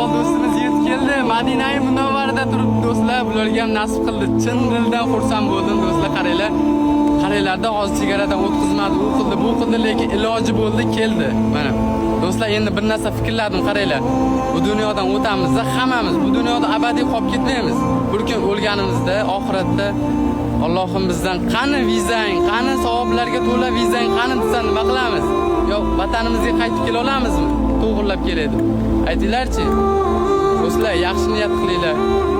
Bilal do'stimiz yetib keldi. Madina-i Munavvarada turibdi do'stlar. Bularga ham nasib qildi. Chin dildan xursand bo'ldim do'stlar. Qaranglar. Qaranglarda hozir chegaradan o'tkazmadi, u qildi, bu qildi, lekin iloji bo'ldi, keldi. Mana do'stlar, endi bir narsa fikrladim, qaranglar. Bu dunyodan o'tamiz, hammamiz bu dunyoda abadiy qolib ketmaymiz. Bir kun o'lganimizda, oxiratda Allohim bizdan qani vizang, qani savoblarga to'la vizang, qani desa nima qilamiz? Yo, vatanimizga qaytib kela olamizmi? To'g'rilab keladi. Aytinglarchi. Do'stlar, yaxshi niyat qilinglar.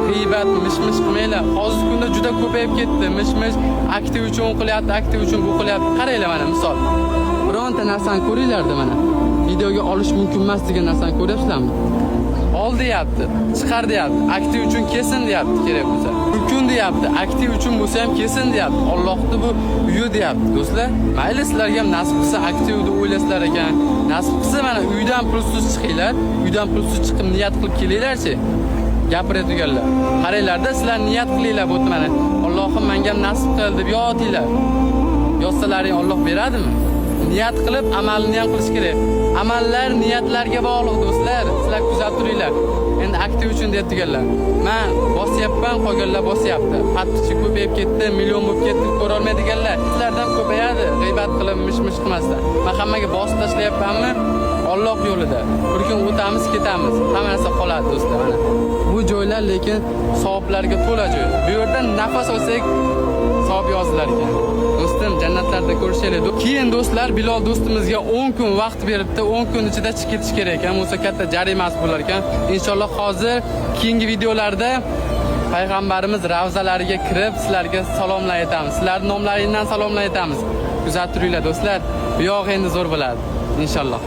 G'iybat, mish-mish qilmanglar. Hozirgi kunda juda ko'payib ketdi. Mish-mish aktiv uchun qilyapti, aktiv uchun bu qilyapti. Qaranglar mana misol. Bironta narsani ko'ringlarda mana. Videoga olish mumkin emas degan narsani ko'ryapsizlarmi? Ol deyapti, chiqar deyapti, aktiv uchun kesin deyapti kerak bo'lsa. Mumkin deyapti, aktiv uchun bo'lsa ham kesin deyapti. Allohning bu uyi deyapti. Do'stlar, mayli sizlarga ham nasib qilsa aktiv deb o'ylasizlar ekan. Nasib qilsa mana uydan pulsiz chiqinglar, uydan pulsiz chiqib niyat qilib kelinglarchi. Gapiradiganlar. Qaranglarda sizlar niyat qilinglar bu mana. Allohim menga ham nasib qil deb yotinglar. Yotsalaring Alloh beradimi? Niyat qilib amalni ham qilish kerak. Amallar niyatlarga bog'liq do'stlar. Sizlar kuzatib turinglar. Endi aktiv uchun deyaptiganlar. Men bosyapman, qolganlar bosyapti. Qattiqchi ko'payib ketdi, million bo'lib ketdi, ko'ra olmaydiganlar. Sizlardan ko'payadi, g'iybat qilib mish-mish qilmasdan. Men hammaga bosib tashlayapmanmi? Alloh yo'lida. Bir kun o'tamiz, ketamiz. Hamma narsa qoladi do'stlar mana. Bu joylar lekin savoblarga to'la joy. Bu yerda nafas olsak savob yozilar ekan. Do'stim, jannatlarda ko'rishaylik. Keyin do'stlar, Bilal do'stimizga 10 kun vaqt beribdi. 10 kun ichida chiqib ketish kerak ekan. Bo'lsa katta jarimasi bo'lar ekan. Inshaalloh hozir keyingi videolarda payg'ambarimiz ravzalariga kirib sizlarga salomlar aytamiz. Sizlarning nomlaringizdan salomlar aytamiz. Kuzatib turinglar do'stlar. Bu yo'q endi zo'r bo'ladi. Inshaalloh.